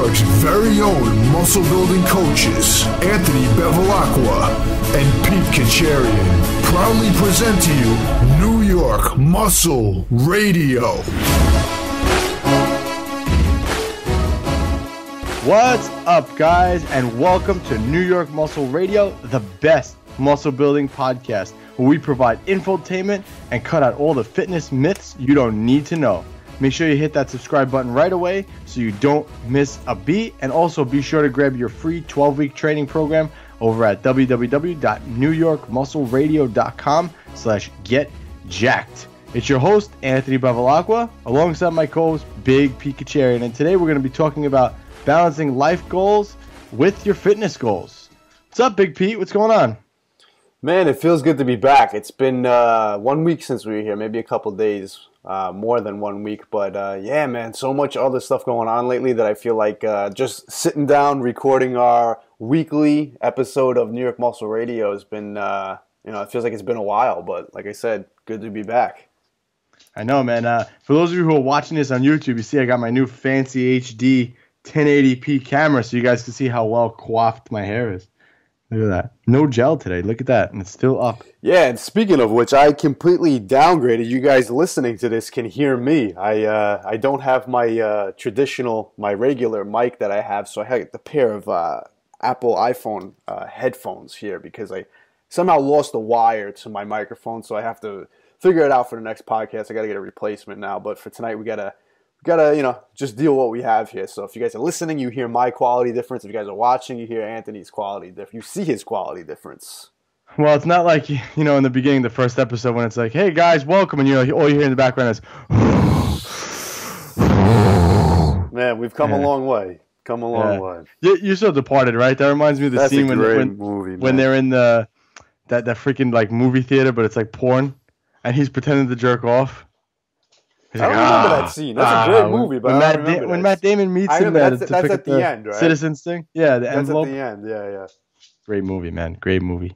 York's very own muscle building coaches, Anthony Bevilacqua and Pete Kacharian, proudly present to you New York Muscle Radio. What's up, guys, and welcome to New York Muscle Radio, the best muscle building podcast, where we provide infotainment and cut out all the fitness myths you don't need to know. Make sure you hit that subscribe button right away so you don't miss a beat, and also be sure to grab your free 12-week training program over at www.newyorkmuscleradio.com/getjacked. It's your host, Anthony Bevilacqua, alongside my co-host, Big Pete Kacharian, and today we're going to be talking about balancing life goals with your fitness goals. What's up, Big Pete? What's going on? Man, it feels good to be back. It's been 1 week since we were here, maybe a couple days, more than 1 week. But yeah, man, so much other stuff going on lately that I feel like just sitting down, recording our weekly episode of New York Muscle Radio has been, it feels like it's been a while. But like I said, good to be back. I know, man. For those of you who are watching this on YouTube, you see I got my new fancy HD 1080p camera so you guys can see how well coiffed my hair is. Look at that. No gel today. Look at that. And it's still up. Yeah, and speaking of which, I completely downgraded. You guys listening to this can hear me. I don't have my my regular mic that I have, so I had the pair of Apple iPhone headphones here because I somehow lost the wire to my microphone, so I have to figure it out for the next podcast. I got to get a replacement now, but for tonight we got to just deal with what we have here. So if you guys are listening, you hear my quality difference. If you guys are watching, you hear Anthony's quality difference. You see his quality difference. Well, it's not like, in the beginning, the first episode, when it's like, hey, guys, welcome. And, all you hear in the background is, man, we've come a long way. Come a long way. You're so Departed, right? That reminds me of the scene when they're in that freaking, like, movie theater, but it's like porn, and he's pretending to jerk off. I don't remember that scene. That's a great movie, but when Matt Damon meets him there that's at the end, right? Citizens thing. Yeah, the envelope. That's at the end. Yeah. Great movie, man. Great movie.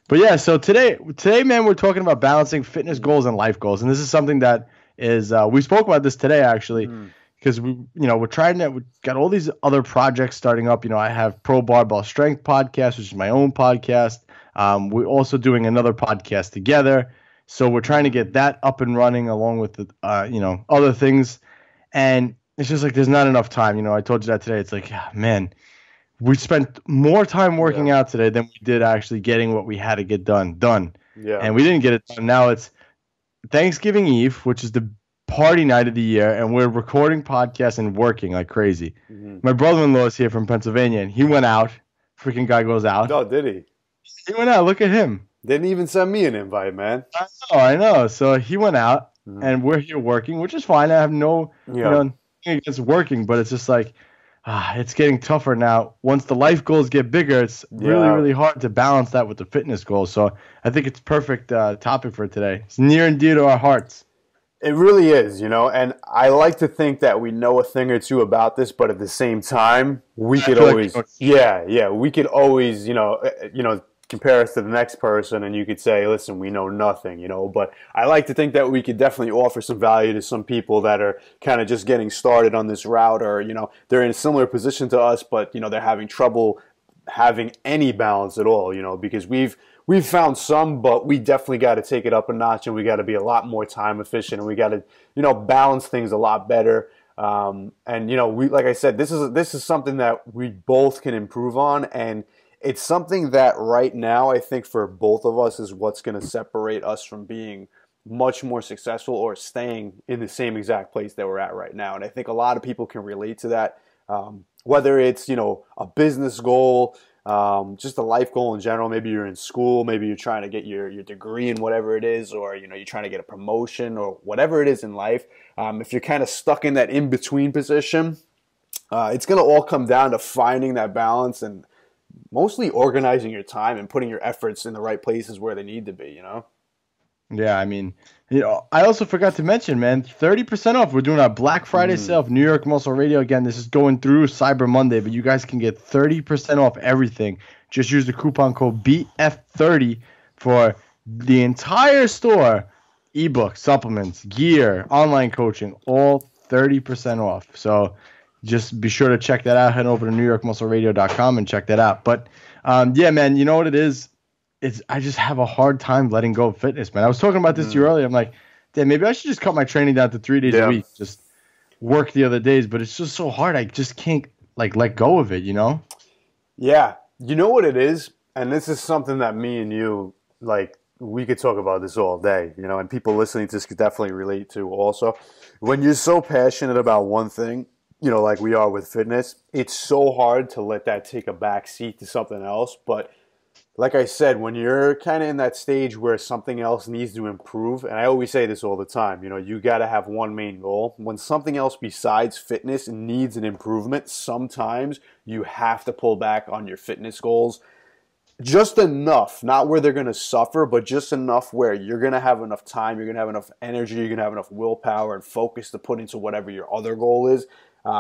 But yeah, so today, man, we're talking about balancing fitness goals and life goals, and this is something that is we spoke about this today actually, because we got all these other projects starting up. I have Pro Barbell Strength podcast, which is my own podcast. We're also doing another podcast together. So we're trying to get that up and running along with the, other things. And it's just like there's not enough time. I told you that today. It's like, man, we spent more time working out today than we did actually getting what we had to get done. Yeah. And we didn't get it done. Now it's Thanksgiving Eve, which is the party night of the year, and we're recording podcasts and working like crazy. Mm-hmm. My brother-in-law is here from Pennsylvania, and he went out. Freaking guy goes out. Oh, did he? He went out. Look at him. Didn't even send me an invite, man. I know. So he went out, and we're here working, which is fine. I have no thing against working, but it's just like it's getting tougher now. Once the life goals get bigger, it's really, really hard to balance that with the fitness goals. So I think it's perfect topic for today. It's near and dear to our hearts. It really is, and I like to think that we know a thing or two about this, but at the same time, we could always, we could always, compare us to the next person, and you could say, listen, we know nothing, but I like to think that we could definitely offer some value to some people that are kind of just getting started on this route, or, they're in a similar position to us, but, they're having trouble having any balance at all, because we've found some, but we definitely got to take it up a notch, and we got to be a lot more time efficient, and we got to, balance things a lot better. And, we, like I said, this is something that we both can improve on, and it's something that right now I think for both of us is what's going to separate us from being much more successful or staying in the same exact place that we're at right now. And I think a lot of people can relate to that, whether it's, a business goal, just a life goal in general. Maybe you're in school, maybe you're trying to get your degree in whatever it is, or, you're trying to get a promotion or whatever it is in life. If you're kind of stuck in that in-between position, it's going to all come down to finding that balance and mostly organizing your time and putting your efforts in the right places where they need to be, Yeah, I mean, I also forgot to mention, man, 30% off. We're doing our Black Friday sale of New York Muscle Radio. Again, this is going through Cyber Monday, but you guys can get 30% off everything. Just use the coupon code BF30 for the entire store. Ebooks, supplements, gear, online coaching, all 30% off. So just be sure to check that out. Head over to NewYorkMuscleRadio.com and check that out. But yeah, man, you know what it is? I just have a hard time letting go of fitness, man. I was talking about this to you earlier. I'm like, damn, maybe I should just cut my training down to 3 days a week. Just work the other days, but it's just so hard. I just can't like let go of it, you know? Yeah. You know what it is? And this is something that me and you, like, we could talk about this all day, you know, and people listening to this could definitely relate to also. When you're so passionate about one thing, you know, like we are with fitness, it's so hard to let that take a back seat to something else. But like I said, when you're kind of in that stage where something else needs to improve, and I always say this all the time, you know, you got to have one main goal. When something else besides fitness needs an improvement, sometimes you have to pull back on your fitness goals. Just enough, not where they're going to suffer, but just enough where you're going to have enough time, you're going to have enough energy, you're going to have enough willpower and focus to put into whatever your other goal is.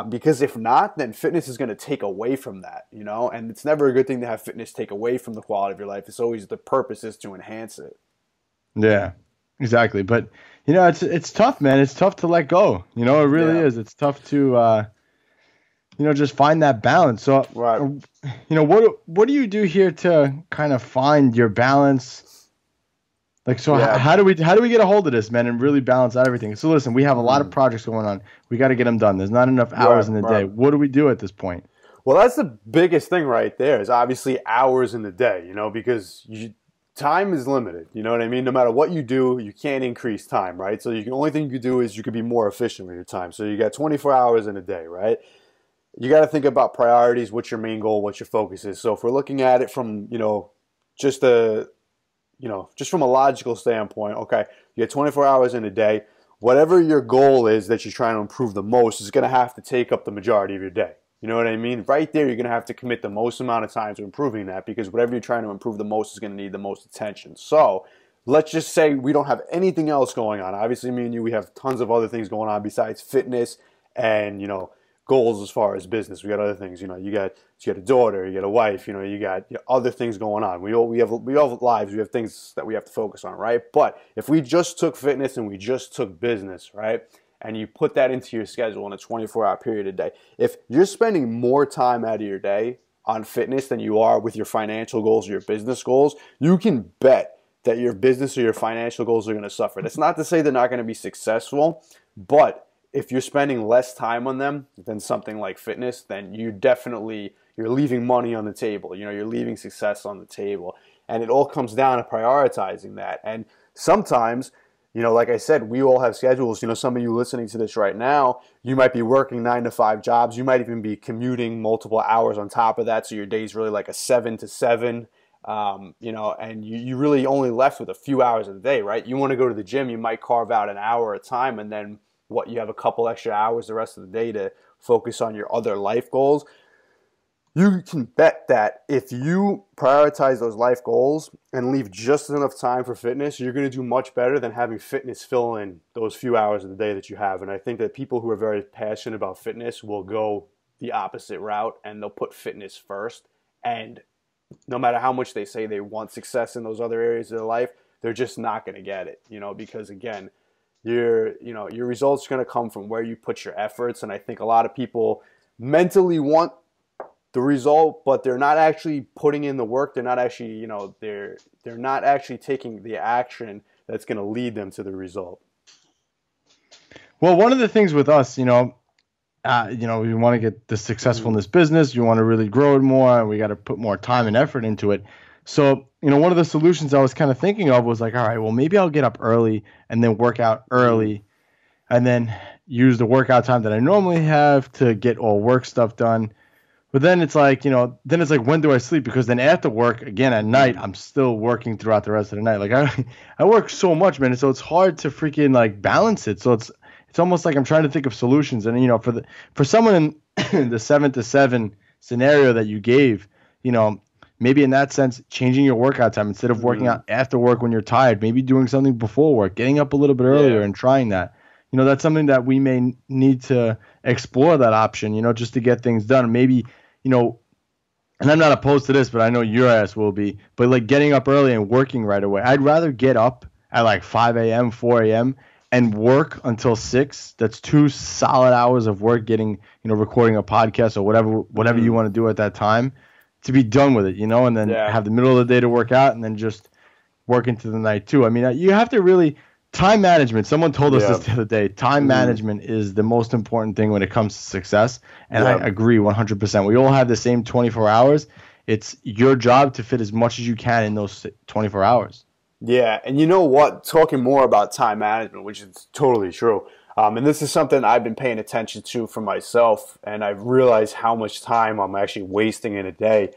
Because if not, then fitness is going to take away from that, you know, and it's never a good thing to have fitness take away from the quality of your life. It's always the purpose is to enhance it. Yeah, exactly. But, you know, it's tough, man. It's tough to let go. You know, it really is. It's tough to, you know, just find that balance. So, you know, what do you do here to kind of find your balance? Like, so how do we get a hold of this, man, and really balance out everything? So listen, we have a lot of projects going on. We got to get them done. There's not enough hours in the day. What do we do at this point? Well, that's the biggest thing right there is obviously hours in the day, you know, because time is limited. You know what I mean? No matter what you do, you can't increase time, right? So the only thing you can do is you could be more efficient with your time. So you got 24 hours in a day, right? You got to think about priorities, what's your main goal, what your focus is. So if we're looking at it from, you know, just from a logical standpoint, okay, you get 24 hours in a day. Whatever your goal is that you're trying to improve the most is going to have to take up the majority of your day. You know what I mean? Right there, you're going to have to commit the most amount of time to improving that because whatever you're trying to improve the most is going to need the most attention. So let's just say we don't have anything else going on. Obviously, me and you, we have tons of other things going on besides fitness and, you know, goals as far as business. We got other things, you know, you got a daughter, you got a wife, you know, you got other things going on. We all have lives, we have things that we have to focus on, right? But if we just took fitness and we just took business, right? And you put that into your schedule in a 24-hour period a day, if you're spending more time out of your day on fitness than you are with your financial goals or your business goals, you can bet that your business or your financial goals are going to suffer. That's not to say they're not going to be successful, but if you're spending less time on them than something like fitness, then you're leaving money on the table. You know, you're leaving success on the table. And it all comes down to prioritizing that. And sometimes, you know, like I said, we all have schedules. You know, some of you listening to this right now, you might be working 9 to 5 jobs. You might even be commuting multiple hours on top of that. So your day's really like a 7 to 7, you know, and you really only left with a few hours a day, right? You want to go to the gym, you might carve out an hour at a time and then you have a couple extra hours the rest of the day to focus on your other life goals. You can bet that if you prioritize those life goals and leave just enough time for fitness, you're going to do much better than having fitness fill in those few hours of the day that you have. And I think that people who are very passionate about fitness will go the opposite route and they'll put fitness first. And no matter how much they say they want success in those other areas of their life, they're just not going to get it, you know, because again, your results are going to come from where you put your efforts. And I think a lot of people mentally want the result, but they're not actually putting in the work. They're not actually, you know, they're not actually taking the action that's going to lead them to the result. Well, one of the things with us, you know, we want to get the successful in this business. You want to really grow it more, and we got to put more time and effort into it. So, you know, one of the solutions I was kind of thinking of was like, all right, well, maybe I'll get up early and then work out early and then use the workout time that I normally have to get all work stuff done. But then it's like, you know, when do I sleep? Because then after work, again, at night, I'm still working throughout the rest of the night. Like I work so much, man. So it's hard to freaking like balance it. So it's almost like I'm trying to think of solutions. And, you know, for someone in the 7 to 7 scenario that you gave, you know, maybe in that sense, changing your workout time instead of working out after work when you're tired, maybe doing something before work, getting up a little bit earlier and trying that. You know, that's something that we may need to explore that option, you know, just to get things done. Maybe, you know, and I'm not opposed to this, but I know your ass will be, but like getting up early and working right away. I'd rather get up at like 5 a.m., 4 a.m. and work until 6, that's 2 solid hours of work getting, recording a podcast or whatever you want to do at that time to be done with it, and then have the middle of the day to work out and then just work into the night too. I mean, you have to really time management. Someone told us this the other day. Time management is the most important thing when it comes to success. And I agree 100%. We all have the same 24 hours. It's your job to fit as much as you can in those 24 hours. Yeah, and you know what? Talking more about time management, which is totally true. And this is something I've been paying attention to for myself, and I've realized how much time I'm actually wasting in a day.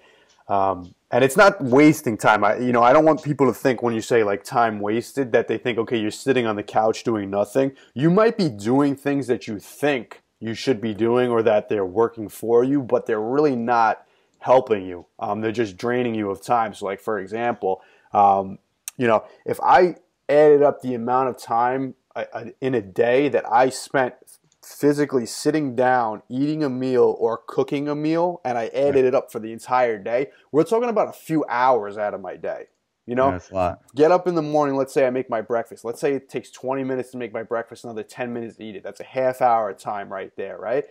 And it's not wasting time. I don't want people to think when you say like time wasted that they think, okay, you're sitting on the couch doing nothing. You might be doing things that you think you should be doing or that they're working for you, but they're really not helping you. They're just draining you of time. So like, for example, if I added up the amount of time in a day that I spent physically sitting down, eating a meal or cooking a meal, and I added it up for the entire day, we're talking about a few hours out of my day. That's a lot. Get up in the morning, let's say I make my breakfast. Let's say it takes 20 minutes to make my breakfast, another 10 minutes to eat it. That's a half hour of time right there, right?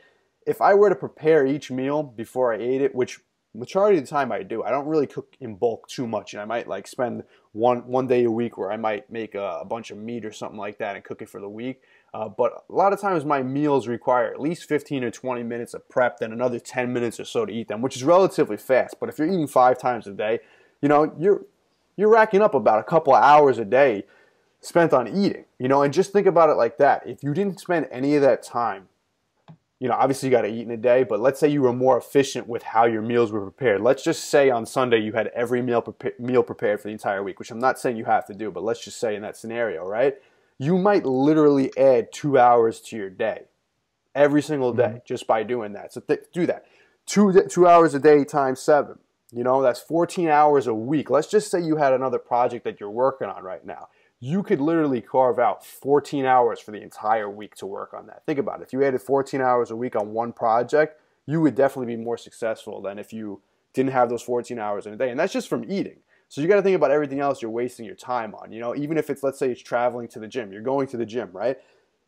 If I were to prepare each meal before I ate it, which majority of the time I do, I don't really cook in bulk too much, and I might like spend one day a week where I might make a bunch of meat or something like that and cook it for the week. But a lot of times my meals require at least 15 or 20 minutes of prep, then another 10 minutes or so to eat them, which is relatively fast. But if you're eating 5 times a day, you're racking up about a couple of hours a day spent on eating, and just think about it like that. If you didn't spend any of that time, obviously you got to eat in a day, but let's say you were more efficient with how your meals were prepared. Let's just say on Sunday you had every meal prepared for the entire week, which I'm not saying you have to do, but let's just say in that scenario, right? You might literally add 2 hours to your day every single day just by doing that. So do that. 2 hours a day times 7. That's 14 hours a week. Let's just say you had another project that you're working on right now. You could literally carve out 14 hours for the entire week to work on that. Think about it. If you added 14 hours a week on one project, you would definitely be more successful than if you didn't have those 14 hours in a day. And that's just from eating. So you got to think about everything else you're wasting your time on. Even if it's, let's say it's traveling to the gym. You're going to the gym, right?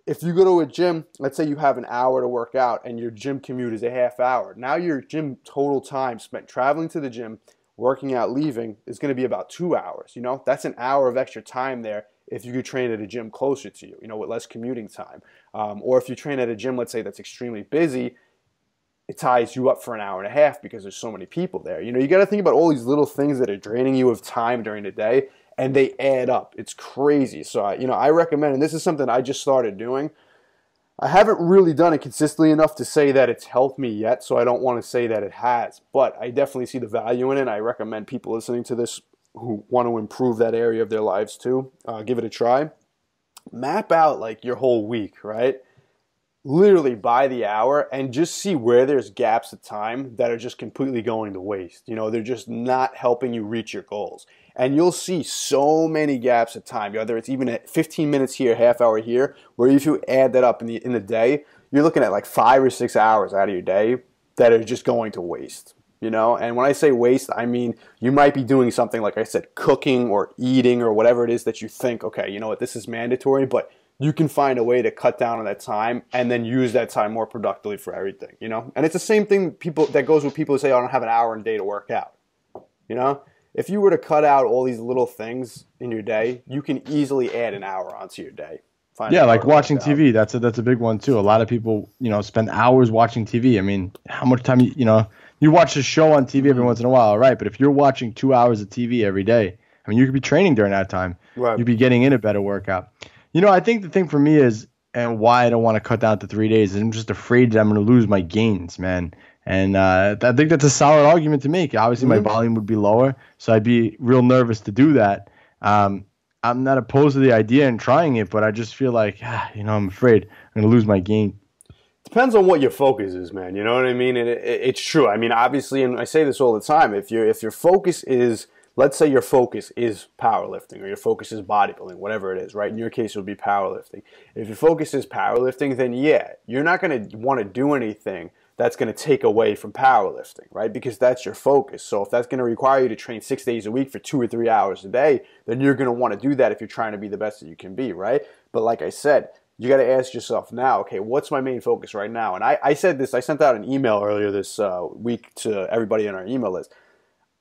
If you go to a gym, let's say you have an hour to work out and your gym commute is a half hour. Now your gym total time spent traveling to the gym, working out, leaving is going to be about 2 hours. That's an hour of extra time there if you could train at a gym closer to you, with less commuting time. Or if you train at a gym, let's say that's extremely busy, it ties you up for an hour and a half because there's so many people there. You got to think about all these little things that are draining you of time during the day, and they add up. It's crazy. So, I recommend, and this is something I just started doing. I haven't really done it consistently enough to say that it's helped me yet, so I don't want to say that it has. But I definitely see the value in it, and I recommend people listening to this who want to improve that area of their lives too, give it a try. Map out like your whole week, right? Literally by the hour, and just see where there's gaps of time that are just completely going to waste. They're just not helping you reach your goals. And you'll see so many gaps of time, whether it's even at 15 minutes here, half hour here, where if you add that up in the day, you're looking at like 5 or 6 hours out of your day that are just going to waste. And when I say waste, I mean you might be doing something, like I said, cooking or eating or whatever it is that you think, okay, you know what, this is mandatory, but you can find a way to cut down on that time and then use that time more productively for everything, And it's the same thing that goes with people who say, I don't have an hour in a day to work out, If you were to cut out all these little things in your day, you can easily add an hour onto your day. Like watching TV. That's a big one too. A lot of people, spend hours watching TV. I mean, how much time, you watch a show on TV every once in a while, all right? But if you're watching 2 hours of TV every day, I mean, you could be training during that time. Right. You'd be getting in a better workout. I think the thing for me is, and why I don't want to cut down to 3 days, is I'm just afraid that I'm going to lose my gains, man. And I think that's a solid argument to make. Obviously, my volume would be lower, so I'd be real nervous to do that. I'm not opposed to the idea and trying it, but I just feel like, I'm afraid I'm going to lose my gain. Depends on what your focus is, man. You know what I mean? And it's true. I mean, obviously, and I say this all the time, if your focus is, let's say your focus is powerlifting or your focus is bodybuilding, whatever it is, right? In your case, it would be powerlifting. If your focus is powerlifting, then yeah, you're not going to want to do anything that's going to take away from powerlifting, right? Because that's your focus. So if that's going to require you to train 6 days a week for 2 or 3 hours a day, then you're going to want to do that if you're trying to be the best that you can be, right? But like I said, you got to ask yourself now, okay, what's my main focus right now? And I said this, I sent out an email earlier this week to everybody on our email list.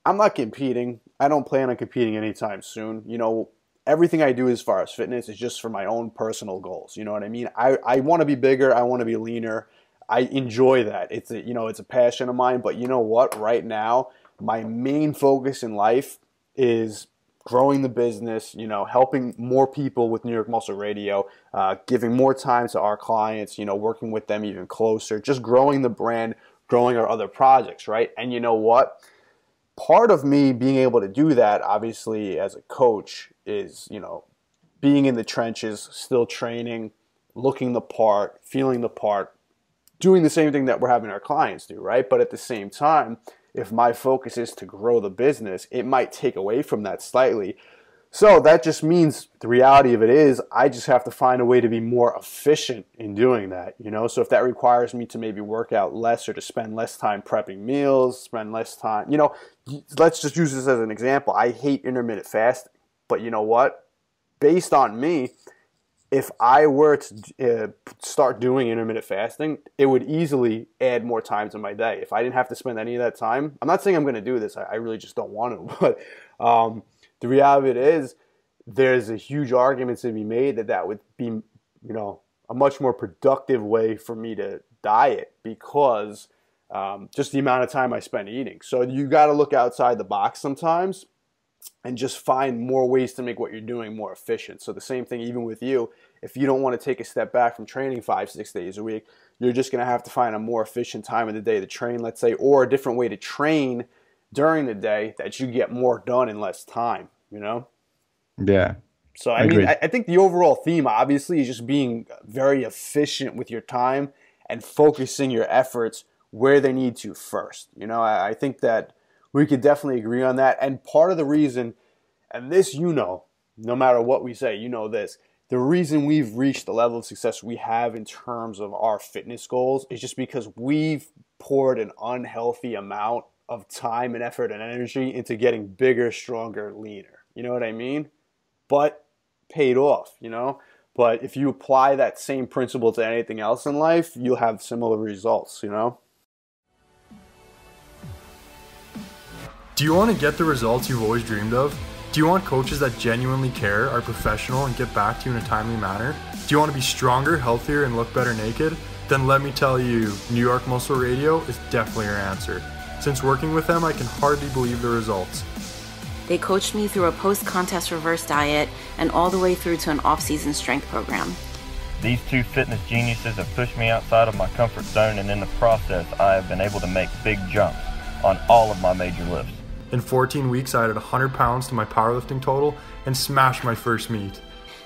I'm not competing. I don't plan on competing anytime soon. You know, everything I do as far as fitness is just for my own personal goals. You know what I mean? I want to be bigger. I want to be leaner. I enjoy that. It's a passion of mine. But you know what? Right now, my main focus in life is growing the business, you know, helping more people with New York Muscle Radio, giving more time to our clients, you know, working with them even closer, just growing the brand, growing our other projects, right? And you know what? Part of me being able to do that, obviously, as a coach is, you know, being in the trenches, still training, looking the part, feeling the part, doing the same thing that we're having our clients do, right? But at the same time, if my focus is to grow the business, it might take away from that slightly. So that just means the reality of it is I just have to find a way to be more efficient in doing that, you know? So if that requires me to maybe work out less or to spend less time prepping meals, spend less time, you know, let's just use this as an example. I hate intermittent fasting, but you know what? Based on me, if I were to start doing intermittent fasting, it would easily add more time to my day. If I didn't have to spend any of that time, I'm not saying I'm going to do this. I really just don't want to. But the reality of it is there's a huge argument to be made that would be, you know, a much more productive way for me to diet because just the amount of time I spend eating. So you got to look outside the box sometimes and just find more ways to make what you're doing more efficient. So the same thing even with you. If you don't want to take a step back from training 5-6 days a week, you're just going to have to find a more efficient time of the day to train, let's say, or a different way to train during the day that you get more done in less time, you know? Yeah. So, I mean, I think the overall theme, obviously, is just being very efficient with your time and focusing your efforts where they need to first. You know, I think that we could definitely agree on that. And part of the reason, and this you know, no matter what we say, you know this, the reason we've reached the level of success we have in terms of our fitness goals is just because we've poured an unhealthy amount of time and effort and energy into getting bigger, stronger, leaner. You know what I mean? But paid off, you know? But if you apply that same principle to anything else in life, you'll have similar results, you know? Do you want to get the results you've always dreamed of? Do you want coaches that genuinely care, are professional, and get back to you in a timely manner? Do you want to be stronger, healthier, and look better naked? Then let me tell you, New York Muscle Radio is definitely your answer. Since working with them, I can hardly believe the results. They coached me through a post-contest reverse diet and all the way through to an off-season strength program. These two fitness geniuses have pushed me outside of my comfort zone, and in the process, I have been able to make big jumps on all of my major lifts. In 14 weeks, I added 100 pounds to my powerlifting total and smashed my first meet.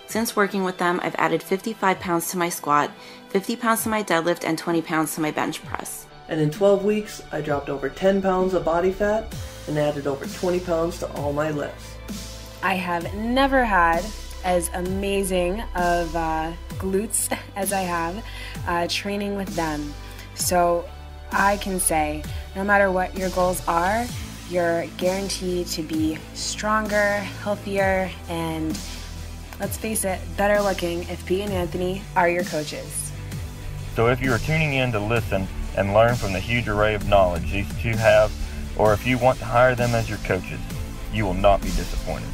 Since working with them, I've added 55 pounds to my squat, 50 pounds to my deadlift, and 20 pounds to my bench press. And in 12 weeks, I dropped over 10 pounds of body fat and added over 20 pounds to all my lifts. I have never had as amazing of glutes as I have training with them. So I can say, no matter what your goals are, you're guaranteed to be stronger, healthier, and let's face it, better looking if Pete and Anthony are your coaches. So if you are tuning in to listen and learn from the huge array of knowledge these two have, or if you want to hire them as your coaches, you will not be disappointed.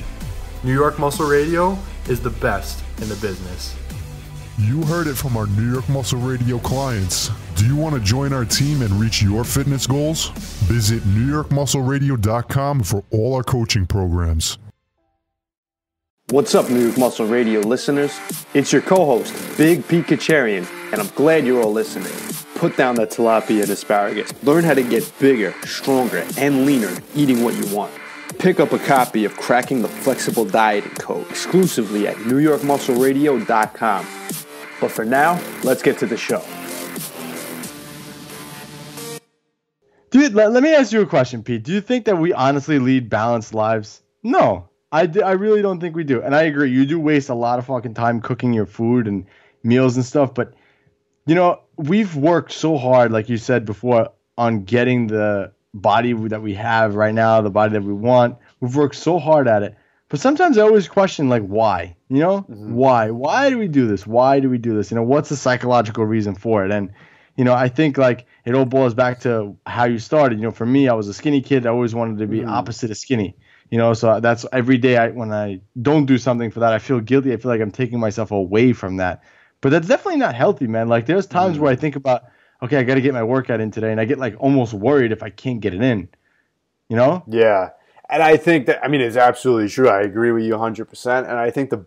New York Muscle Radio is the best in the business. You heard it from our New York Muscle Radio clients. Do you want to join our team and reach your fitness goals? Visit NewYorkMuscleRadio.com for all our coaching programs. What's up, New York Muscle Radio listeners? It's your co-host, Big Pete Kacharian, and I'm glad you're all listening. Put down that tilapia and asparagus. Learn how to get bigger, stronger, and leaner eating what you want. Pick up a copy of Cracking the Flexible Dieting Code exclusively at NewYorkMuscleRadio.com. But for now, let's get to the show. Dude, let me ask you a question, Pete. Do you think that we honestly lead balanced lives? No, I really don't think we do. And I agree. You do waste a lot of fucking time cooking your food and meals and stuff. But We've worked so hard, like you said before, on getting the body that we have right now, the body that we want. We've worked so hard at it. But sometimes I always question, like, why? Why? Why do we do this? Why do we do this? What's the psychological reason for it? And, I think, like, it all boils back to how you started. For me, I was a skinny kid. I always wanted to be opposite of skinny. So that's every day when I don't do something for that, I feel guilty. I feel like I'm taking myself away from that. But that's definitely not healthy, man. Like, there's times where I think about, okay, I got to get my workout in today, and I get, like, almost worried if I can't get it in, Yeah. And I think that, it's absolutely true. I agree with you 100%. And I think the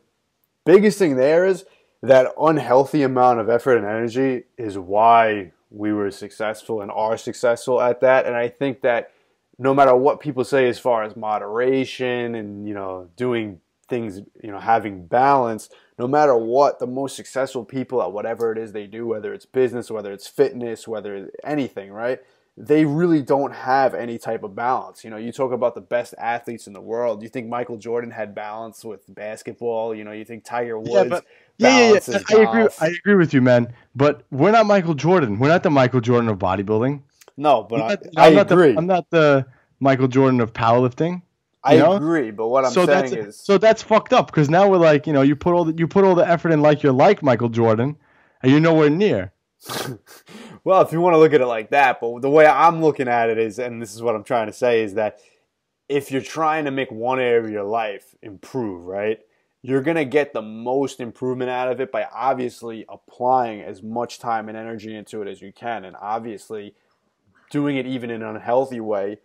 biggest thing there is that unhealthy amount of effort and energy is why we were successful and are successful at that. And I think that no matter what people say as far as moderation and, doing things, having balance, no matter what, the most successful people at whatever it is they do, whether it's business, whether it's fitness, whether it's anything, right? They really don't have any type of balance. You talk about the best athletes in the world. You think Michael Jordan had balance with basketball? You think Tiger Woods balances golf? I agree with you, man. But we're not Michael Jordan. We're not the Michael Jordan of bodybuilding. No, but I agree. I'm not the Michael Jordan of powerlifting. I agree, but what I'm saying is, so that's fucked up, because now we're like, you put all the effort in, like you're like Michael Jordan, and you're nowhere near. Well, if you want to look at it like that, but the way I'm looking at it is, and this is what I'm trying to say, is that if you're trying to make one area of your life improve, right, you're going to get the most improvement out of it by obviously applying as much time and energy into it as you can. And obviously doing it even in an unhealthy way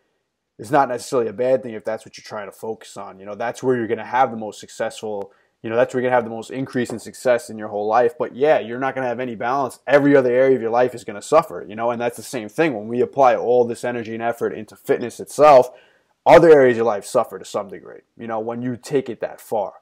is not necessarily a bad thing if that's what you're trying to focus on. That's where you're going to have the most successful, that's where you're going to have the most increase in success in your whole life. But yeah, you're not going to have any balance. Every other area of your life is going to suffer, and that's the same thing. When we apply all this energy and effort into fitness itself, other areas of your life suffer to some degree, when you take it that far.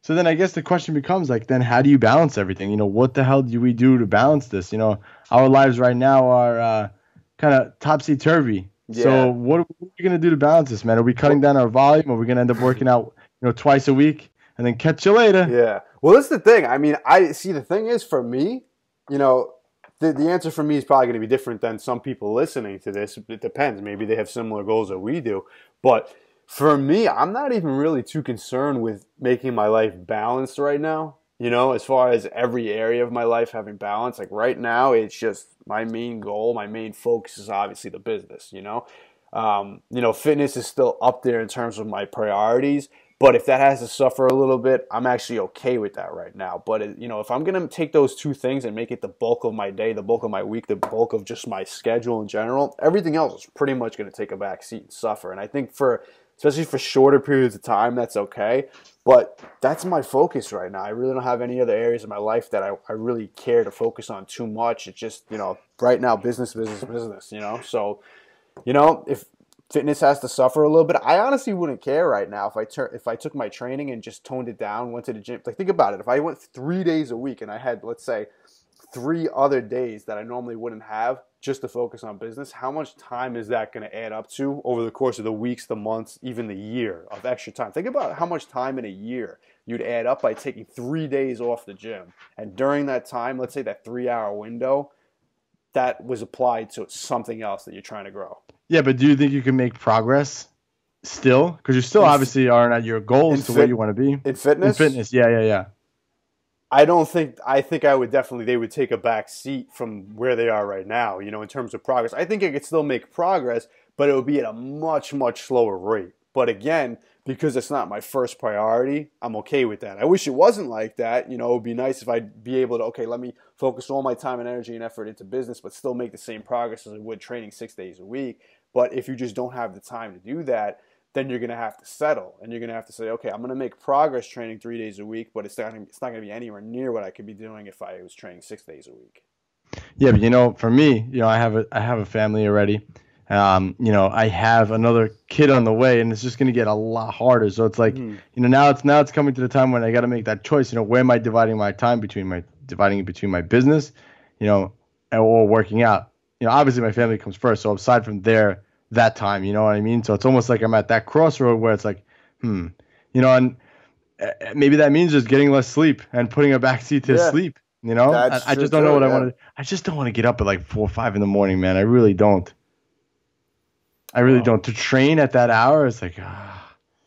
So then I guess the question becomes, like, then how do you balance everything? What the hell do we do to balance this? Our lives right now are kind of topsy-turvy. Yeah. So what are we going to do to balance this, man? Are we cutting down our volume? Are we going to end up working out, twice a week and then catch you later? Yeah. Well, that's the thing. The thing is, for me, the answer for me is probably going to be different than some people listening to this. It depends. Maybe they have similar goals that we do. But for me, I'm not even really too concerned with making my life balanced right now. As far as every area of my life having balance, like right now, it's just my main goal, my main focus is obviously the business, fitness is still up there in terms of my priorities, but if that has to suffer a little bit, I'm actually okay with that right now. But, if I'm going to take those two things and make it the bulk of my day, the bulk of my week, the bulk of just my schedule in general, everything else is pretty much going to take a back seat and suffer. And I think especially for shorter periods of time, that's okay. But that's my focus right now. I really don't have any other areas of my life that I really care to focus on too much. It's just, right now, business. So, if fitness has to suffer a little bit, I honestly wouldn't care right now if I took my training and just toned it down, went to the gym. Like, think about it. If I went 3 days a week and I had, let's say, 3 other days that I normally wouldn't have just to focus on business, how much time is that going to add up to over the course of the weeks, the months, even the year of extra time? Think about how much time in a year you'd add up by taking 3 days off the gym. And during that time, let's say that 3-hour window, that was applied to something else that you're trying to grow. Yeah, but do you think you can make progress still? Because you still obviously aren't at your goals to where you want to be. In fitness? In fitness, yeah. I think I would definitely, they would take a back seat from where they are right now, in terms of progress. I think I could still make progress, but it would be at a much, much slower rate. But again, because it's not my first priority, I'm okay with that. I wish it wasn't like that. It would be nice if I'd be able to, okay, let me focus all my time and energy and effort into business, but still make the same progress as I would training 6 days a week. But if you just don't have the time to do that, then you're going to have to settle. And you're going to have to say, okay, I'm going to make progress training 3 days a week, but it's not going to be anywhere near what I could be doing if I was training 6 days a week. Yeah, but for me, I have a family already. I have another kid on the way, and it's just going to get a lot harder. So it's like, now it's coming to the time when I got to make that choice. Where am I dividing my time between my business, or working out? Obviously my family comes first. So aside from that time, you know what I mean? So it's almost like I'm at that crossroad where it's like, and maybe that means just getting less sleep and putting a backseat to sleep. You know, I just don't know what I want to. I just don't want to get up at like 4 or 5 in the morning, man. I really don't. To train at that hour, it's like,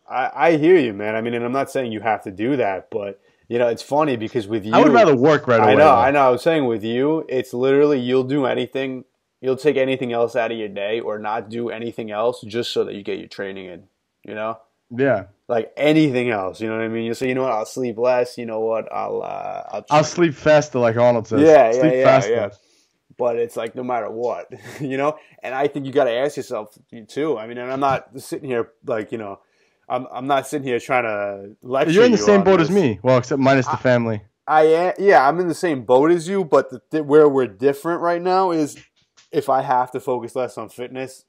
I hear you, man. I mean, and I'm not saying you have to do that, but you know, it's funny because with you, I would rather work right away. I know. I was saying with you, it's literally you'll do anything. You'll take anything else out of your day or not do anything else just so that you get your training in. You know? Yeah. Like anything else, you know what I mean? You say, you know what, I'll sleep less. You know what, I'll sleep faster, like Arnold says. Yeah. But it's like no matter what, you know. And I think you got to ask yourself too. I mean, and I'm not sitting here like I'm not sitting here trying to lecture you. You're in the same boat as me. Well, except minus the family. I'm in the same boat as you. But where we're different right now is if I have to focus less on fitness,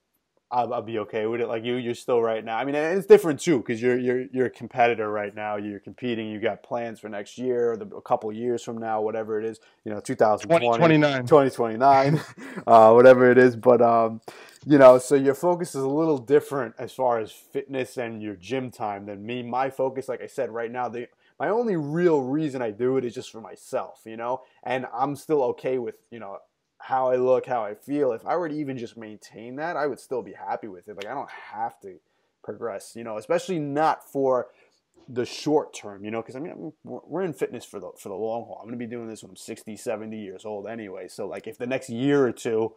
I'll be okay with it. Like you're still right now. I mean, it's different too because you're a competitor right now. You're competing. You got plans for next year, or a couple years from now, whatever it is. 2029, whatever it is. But so your focus is a little different as far as fitness and your gym time than me. My focus, like I said, right now, my only real reason I do it is just for myself, and I'm still okay with how I look, how I feel. If I were to even just maintain that, I would still be happy with it. Like I don't have to progress, especially not for the short term, because I mean, we're in fitness for the long haul. I'm going to be doing this when I'm 60, 70 years old anyway. So like if the next year or two,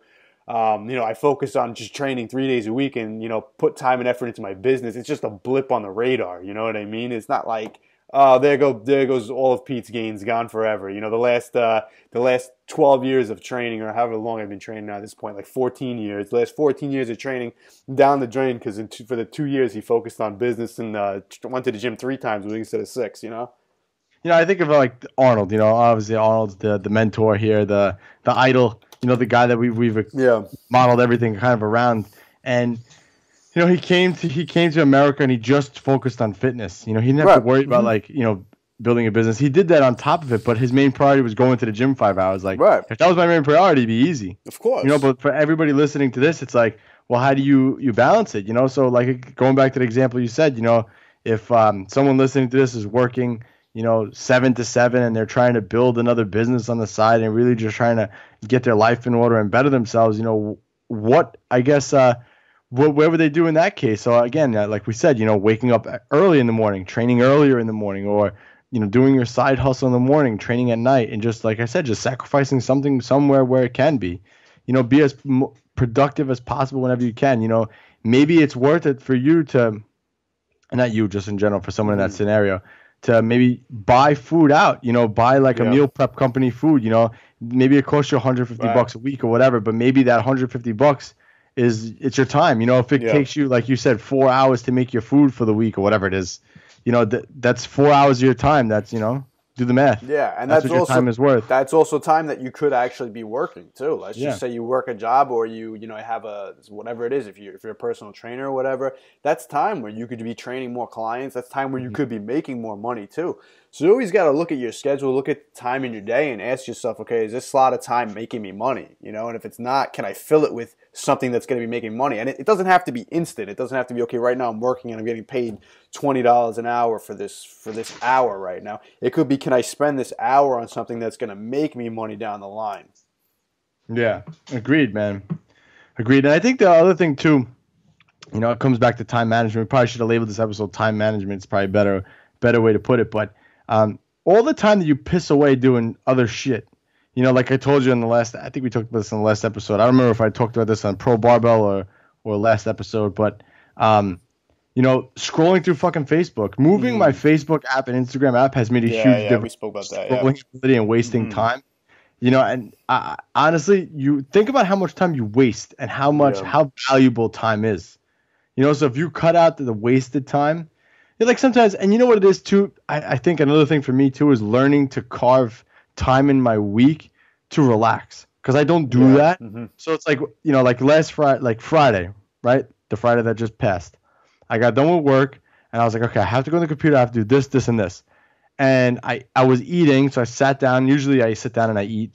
I focus on just training 3 days a week and, put time and effort into my business, it's just a blip on the radar. You know what I mean? It's not like, there goes all of Pete's gains, gone forever. The last 12 years of training, or however long I've been training now at this point, like 14 years. The last 14 years of training down the drain because for the 2 years he focused on business and went to the gym 3 times a week instead of 6. I think of like Arnold. Obviously Arnold's the mentor here, the idol. The guy that we've modeled everything kind of around, and. He came to America and he just focused on fitness. He didn't have to worry about building a business. He did that on top of it, but his main priority was going to the gym 5 hours. Like if that was my main priority, it'd be easy. Of course. But for everybody listening to this, it's like, well, how do you balance it? So like going back to the example you said, if someone listening to this is working, 7 to 7 and they're trying to build another business on the side and really just trying to get their life in order and better themselves, what I guess what would they do in that case? So again, like we said, waking up early in the morning, training earlier in the morning, or doing your side hustle in the morning, training at night, and just like I said, just sacrificing something somewhere where it can be, be as productive as possible whenever you can. Maybe it's worth it for you to, and not you, just in general, for someone in that scenario, to maybe buy food out. Buy like a meal prep company food. Maybe it costs you $150 a week or whatever, but maybe that $150 it's your time. If it takes you, like you said, 4 hours to make your food for the week or whatever it is, that's 4 hours of your time. That's, do the math. Yeah, and that's what your time is worth. That's also time that you could actually be working too. Let's just say you work a job or you have whatever it is. If you're a personal trainer or whatever, that's time where you could be training more clients. That's time where you could be making more money too. So you always got to look at your schedule, look at time in your day, and ask yourself, okay, is this slot of time making me money? And if it's not, can I fill it with something that's going to be making money? And it doesn't have to be instant. It doesn't have to be, okay, right now I'm working and I'm getting paid $20 an hour for this hour right now. It could be, can I spend this hour on something that's going to make me money down the line? Yeah, agreed, man. Agreed. And I think the other thing too, it comes back to time management. We probably should have labeled this episode time management. It's probably a better way to put it. But all the time that you piss away doing other shit, like I told you in the last, I think we talked about this in the last episode. I don't remember if I talked about this on Pro Barbell or last episode, but scrolling through fucking Facebook, moving my Facebook app and Instagram app has made a huge difference. We spoke about that. Scrolling ability and wasting time. And honestly, you think about how much time you waste and how valuable time is. So if you cut out the wasted time, like sometimes, and you know what it is too, I think another thing for me too is learning to carve time in my week to relax, because I don't do that. So it's like, like last Friday, right? The Friday that just passed, I got done with work and I was like, okay, I have to go on the computer. I have to do this, this, and this. And I was eating. So I sat down. Usually I sit down and I eat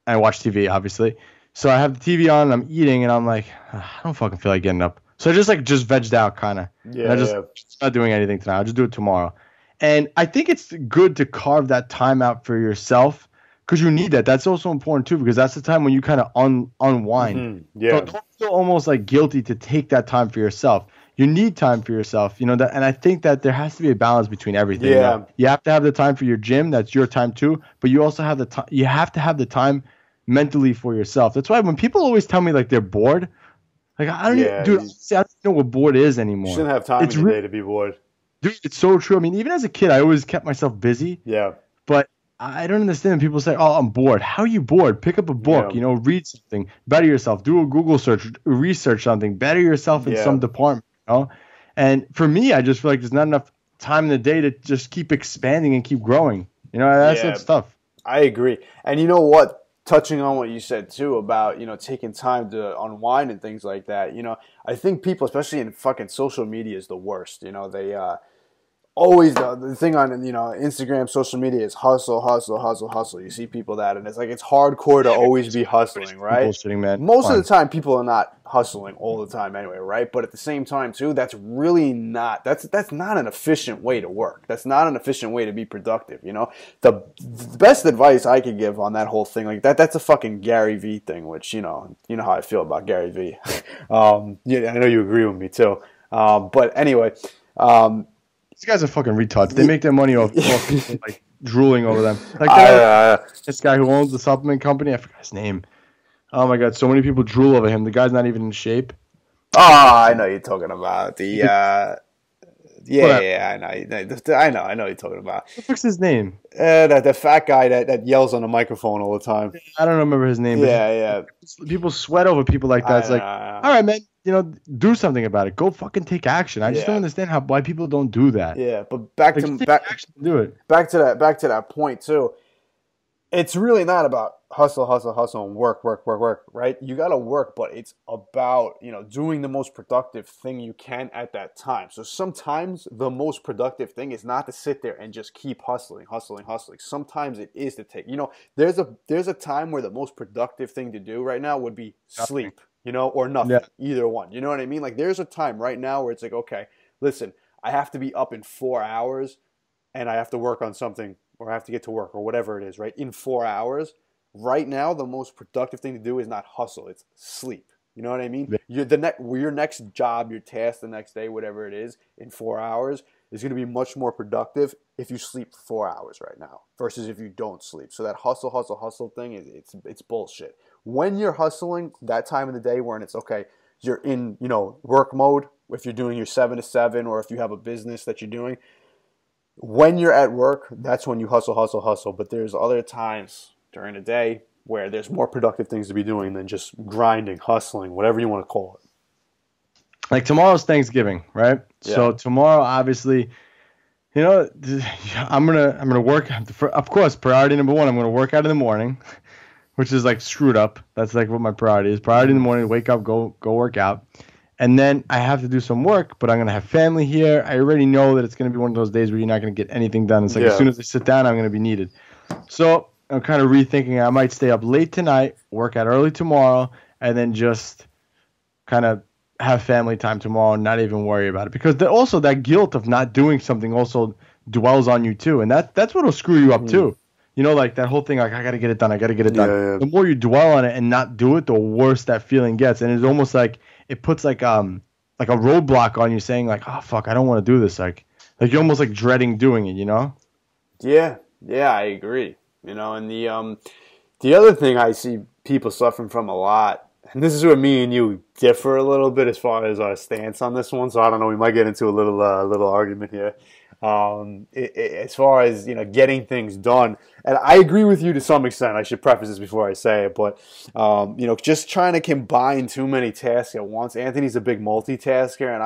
and I watch TV, obviously. So I have the TV on and I'm eating and I'm like, I don't fucking feel like getting up. So I just vegged out kind of. Just not doing anything tonight. I'll just do it tomorrow. And I think it's good to carve that time out for yourself because you need that. That's also important too, because that's the time when you kind of unwind. Mm-hmm. Yeah. So don't feel almost like guilty to take that time for yourself. You need time for yourself, you know that, and I think that there has to be a balance between everything. Yeah. You know? You have to have the time for your gym, that's your time too, but you also have the time. You have to have the time mentally for yourself. That's why when people always tell me like they're bored, like I don't even, dude, honestly, I don't know what bored is anymore. You shouldn't have time in the day to be bored. Dude, it's so true. I mean, even as a kid, I always kept myself busy. Yeah. But I don't understand. People say, "Oh, I'm bored." How are you bored? Pick up a book. Yeah. You know, read something, better yourself. Do a Google search, research something, better yourself in some department. You know? And for me, I just feel like there's not enough time in the day to just keep expanding and keep growing. You know, that's what's tough. I agree. And you know what? Touching on what you said too about, you know, taking time to unwind and things like that, you know, I think people, especially in fucking social media, is the worst. You know, they always the thing on, you know, Instagram, social media is hustle, hustle, hustle, hustle. You see people that, and it's like it's hardcore to always be hustling, right? Bullshitting, man. Most of the time, people are not hustling all the time anyway, right? But at the same time, too, that's really not that's not an efficient way to work. That's not an efficient way to be productive. You know, the best advice I could give on that whole thing like that's a fucking Gary V thing, which you know how I feel about Gary V. Yeah, I know you agree with me too. But anyway. These guys are fucking retards. They make their money off people like drooling over them. Like this guy who owns the supplement company, I forgot his name. Oh my god, so many people drool over him. The guy's not even in shape. Oh, I know you're talking about the. I know you're talking about. What the fuck's his name? The fat guy that yells on the microphone all the time. I don't remember his name. Yeah. People sweat over people like that. It's like, all right, man. You know, do something about it. Go fucking take action. I just don't understand why people don't do that. Yeah, but back to that point too. It's really not about hustle, and work, right? You got to work, but it's about, you know, doing the most productive thing you can at that time. So sometimes the most productive thing is not to sit there and just keep hustling. Sometimes it is to take, you know, there's a time where the most productive thing to do right now would be sleep. You know, or nothing, either one. You know what I mean? Like, there's a time right now where it's like, okay, listen, I have to be up in 4 hours and I have to work on something or I have to get to work or whatever it is, right? In 4 hours. Right now, the most productive thing to do is not hustle. It's sleep. You know what I mean? Your next job, your task the next day, whatever it is, in 4 hours is going to be much more productive if you sleep 4 hours right now versus if you don't sleep. So that hustle thing, it's bullshit. When you're hustling, that time of the day when it's okay, you're in, you know, work mode, if you're doing your 7 to 7 or if you have a business that you're doing, when you're at work, that's when you hustle. But there's other times during the day where there's more productive things to be doing than just grinding, hustling, whatever you want to call it. Like tomorrow's Thanksgiving, right? Yeah. So tomorrow, obviously, you know, I'm gonna work. Of course, priority number one, I'm gonna work out in the morning. Which is like screwed up. That's like what my priority is. Priority in the morning, wake up, go work out. And then I have to do some work, but I'm going to have family here. I already know that it's going to be one of those days where you're not going to get anything done. It's like as soon as I sit down, I'm going to be needed. So I'm kind of rethinking. I might stay up late tonight, work out early tomorrow, and then just kind of have family time tomorrow and not even worry about it. Because also that guilt of not doing something also dwells on you too. And that's what will screw you up too. You know, like that whole thing, like, I got to get it done. Yeah. The more you dwell on it and not do it, the worse that feeling gets. And it's almost like it puts like a roadblock on you saying like, oh, fuck, I don't want to do this. Like you're almost like dreading doing it, you know? Yeah, I agree. You know, and the other thing I see people suffering from a lot, and this is where me and you differ a little bit as far as our stance on this one. So I don't know, we might get into a little argument here. As far as, you know, getting things done, and I agree with you to some extent. I should preface this before I say it, but you know, just trying to combine too many tasks at once. Anthony's a big multitasker, and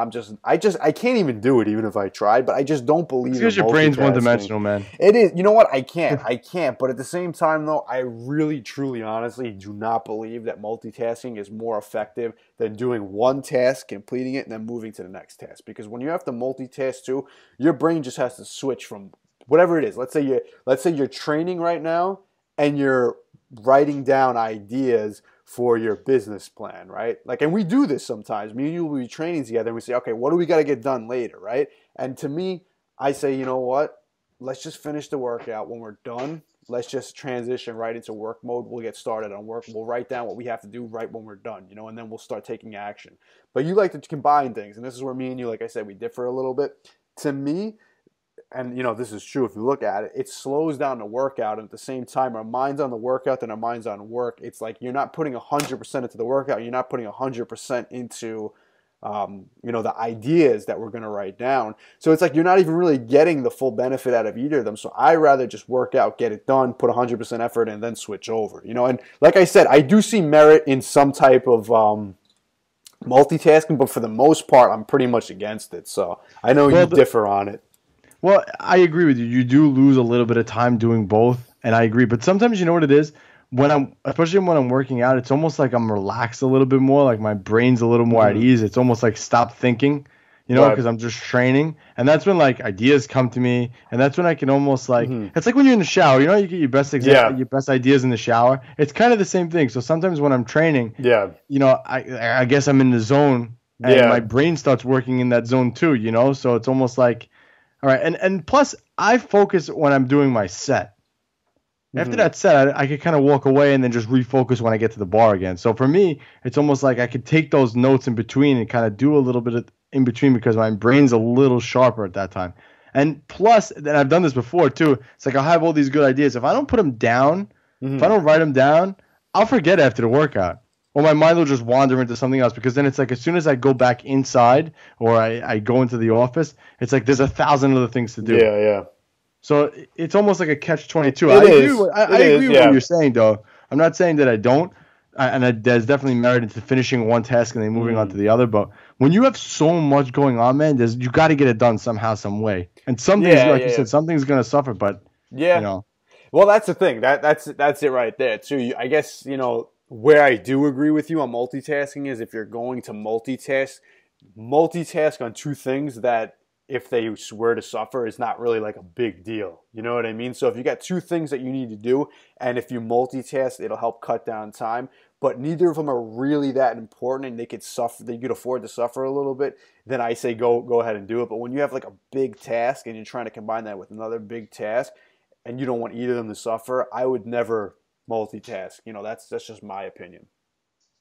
I can't even do it, even if I tried. But I just don't believe in multitasking. Because your brain's one-dimensional, man. It is. You know what? I can't. But at the same time, though, I really, truly, honestly do not believe that multitasking is more effective than doing one task, completing it, and then moving to the next task. Because when you have to multitask too, your brain just has to switch from whatever it is. Let's say you're training right now and you're writing down ideas for your business plan, right? Like, and we do this sometimes. Me and you will be training together and we say, okay, what do we got to get done later, right? And to me, I say, you know what? Let's just finish the workout. When we're done, let's just transition right into work mode. We'll get started on work. We'll write down what we have to do right when we're done, and then we'll start taking action. But you like to combine things, and this is where me and you, like I said, we differ a little bit. To me, and this is true if you look at it, it slows down the workout, and at the same time, our mind's on the workout and our mind's on work. It's like you're not putting 100% into the workout. You're not putting 100% into the ideas that we're going to write down. So it's like you're not even really getting the full benefit out of either of them. So I rather just work out, get it done, put 100% effort, and then switch over. And like I said, I do see merit in some type of multitasking, but for the most part, I'm pretty much against it. So I know you differ on it. Well, I agree with you. You do lose a little bit of time doing both, and I agree. But sometimes, you know what it is? Especially when I'm working out, it's almost like I'm relaxed a little bit more. Like my brain's a little more at ease. It's almost like stop thinking, because I'm just training. And that's when like ideas come to me. And that's when I can almost like, it's like when you're in the shower, you get your best your best ideas in the shower. It's kind of the same thing. So sometimes when I'm training, I guess I'm in the zone and my brain starts working in that zone too, So it's almost like, all right. And plus I focus when I'm doing my set. After that set, I could kind of walk away and then just refocus when I get to the bar again. So for me, it's almost like I could take those notes in between and kind of do a little bit in between because my brain's a little sharper at that time. And plus, and I've done this before too, it's like I'll have all these good ideas. If I don't put them down, if I don't write them down, I'll forget after the workout. Or my mind will just wander into something else because then it's like as soon as I go back inside or I go into the office, it's like there's 1,000 other things to do. Yeah. So it's almost like a catch-22. I agree with what you're saying, though. I'm not saying that I don't, there's definitely merit into finishing one task and then moving on to the other. But when you have so much going on, man, you got to get it done somehow, some way. And some things, like you said, something's going to suffer. But well, that's the thing. That's it right there too. I guess where I do agree with you on multitasking is if you're going to multitask on two things that, if they were to suffer, is not really like a big deal. You know what I mean? So if you got two things that you need to do, and if you multitask, it'll help cut down time. But neither of them are really that important, and they could afford to suffer a little bit. Then I say go ahead and do it. But when you have like a big task and you're trying to combine that with another big task, and you don't want either of them to suffer, I would never multitask. That's just my opinion.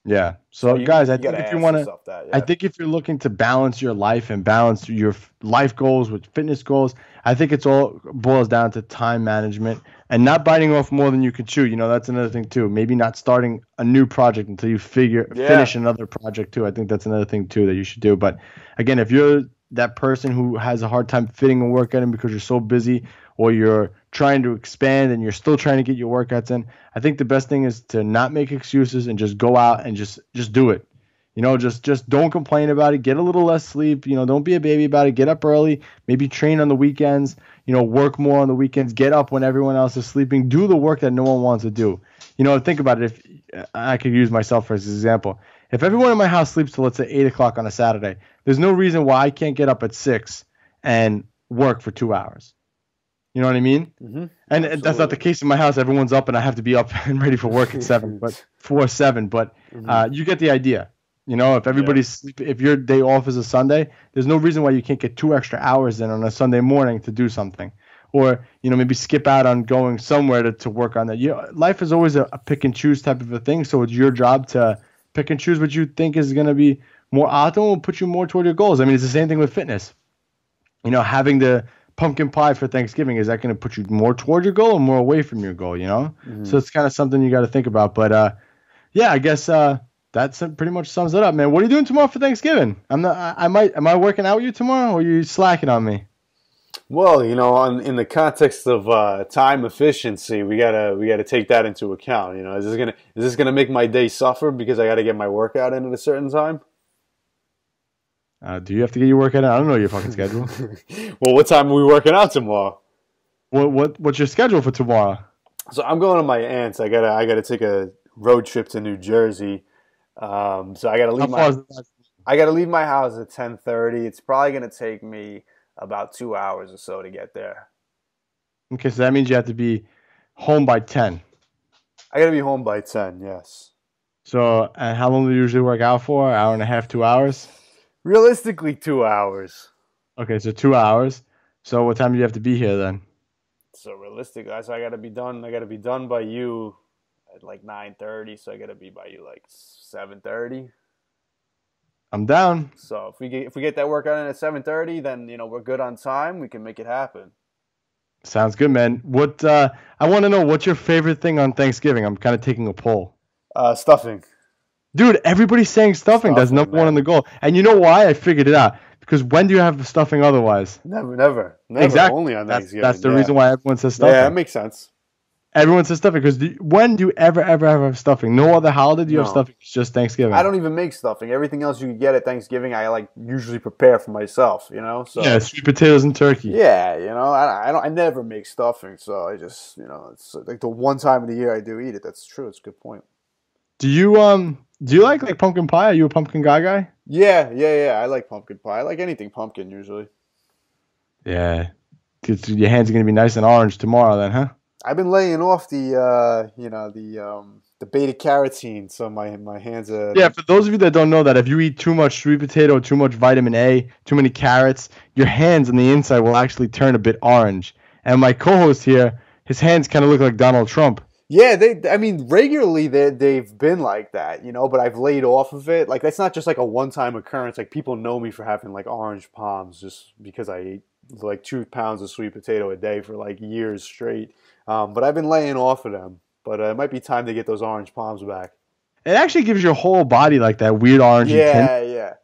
Yeah. So guys, I think if you want to, I think if you're looking to balance your life and balance your life goals with fitness goals, I think it's all boils down to time management and not biting off more than you can chew. That's another thing too. Maybe not starting a new project until you finish another project too. I think that's another thing too that you should do. But again, if you're that person who has a hard time fitting a workout in because you're so busy, or you're trying to expand and you're still trying to get your workouts in, I think the best thing is to not make excuses and just go out and just do it. Just don't complain about it. Get a little less sleep. Don't be a baby about it. Get up early. Maybe train on the weekends. Work more on the weekends. Get up when everyone else is sleeping. Do the work that no one wants to do. Think about it. If I could use myself as an example. If everyone in my house sleeps till, let's say, 8 o'clock on a Saturday, there's no reason why I can't get up at 6 and work for 2 hours. You know what I mean? Mm-hmm. And that's not the case in my house. Everyone's up and I have to be up and ready for work at 7, but 7. But you get the idea. If everybody's sleeping, if your day off is a Sunday, there's no reason why you can't get 2 extra hours in on a Sunday morning to do something. Or, maybe skip out on going somewhere to work on that. Life is always a pick and choose type of a thing. So it's your job to pick and choose what you think is going to be more optimal and put you more toward your goals. I mean, it's the same thing with fitness. Having the pumpkin pie for Thanksgiving, is that going to put you more toward your goal or more away from your goal? So it's kind of something you got to think about. But I guess that pretty much sums it up, man. What are you doing tomorrow for Thanksgiving? Am I working out with you tomorrow, or are you slacking on me? Well, in the context of time efficiency, we gotta take that into account. Is this gonna make my day suffer because I got to get my workout in at a certain time? Do you have to get your workout in? I don't know your fucking schedule. Well, what time are we working out tomorrow? What's your schedule for tomorrow? So I'm going to my aunt's. I gotta take a road trip to New Jersey. So I gotta leave my house at 10:30. It's probably gonna take me about 2 hours or so to get there. Okay, so that means you have to be home by 10. I gotta be home by 10. Yes. So, and how long do you usually work out for? Hour and a half, 2 hours? Realistically, 2 hours. Okay, so 2 hours. So what time do you have to be here then? So realistic, I got to be done. I got to be done by you at like 9:30. So I got to be by you like 7:30. I'm down. So if we get that workout in at 7:30, then we're good on time. We can make it happen. Sounds good, man. What I want to know, what's your favorite thing on Thanksgiving? I'm kind of taking a poll. Stuffing. Dude, everybody's saying stuffing. That's number one on the goal. And you know why? I figured it out. Because when do you have stuffing otherwise? Never. Exactly. Only on Thanksgiving. That's the reason why everyone says stuffing. Yeah, that makes sense. Everyone says stuffing because when do you ever have stuffing? No other holiday do you have stuffing. It's just Thanksgiving. I don't even make stuffing. Everything else you can get at Thanksgiving, I like usually prepare for myself. So yeah, sweet potatoes and turkey. Yeah, I never make stuffing, so I just it's like the one time of the year I do eat it. That's true. It's a good point. Do you like pumpkin pie? Are you a pumpkin guy? Yeah. I like pumpkin pie. I like anything pumpkin usually. Yeah, your hands are gonna be nice and orange tomorrow, then, huh? I've been laying off the beta carotene, so my hands are. Yeah, for those of you that don't know that, if you eat too much sweet potato, too much vitamin A, too many carrots, your hands on the inside will actually turn a bit orange. And my co-host here, his hands kind of look like Donald Trump. Yeah, regularly they've been like that, but I've laid off of it. Like, that's not just like a one-time occurrence. Like, people know me for having like orange palms just because I eat like 2 pounds of sweet potato a day for like years straight. But I've been laying off of them. But it might be time to get those orange palms back. It actually gives your whole body like that weird orangey tint. Yeah.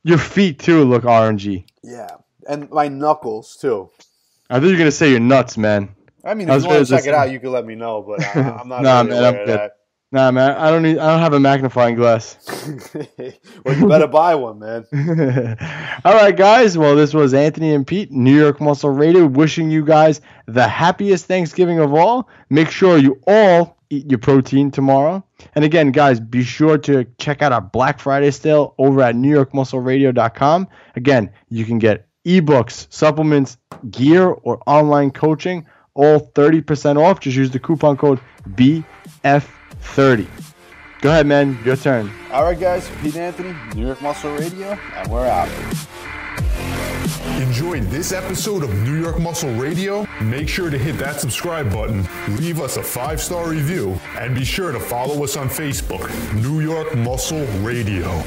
Your feet too look orangey. Yeah, and my knuckles too. I thought you were gonna say your nuts, man. I mean, if you want to check it out, you can let me know. But I'm not really aware of that. Nah, man, I don't have a magnifying glass. Well, you better buy one, man. All right, guys. Well, this was Anthony and Pete, New York Muscle Radio, wishing you guys the happiest Thanksgiving of all. Make sure you all eat your protein tomorrow. And again, guys, be sure to check out our Black Friday sale over at NewYorkMuscleRadio.com. Again, you can get ebooks, supplements, gear, or online coaching, all 30% off. Just use the coupon code BF30. Go ahead, man. Your turn. All right, guys. Pete and Anthony, New York Muscle Radio, and we're out. Enjoyed this episode of New York Muscle Radio? Make sure to hit that subscribe button, leave us a 5-star review, and be sure to follow us on Facebook, New York Muscle Radio.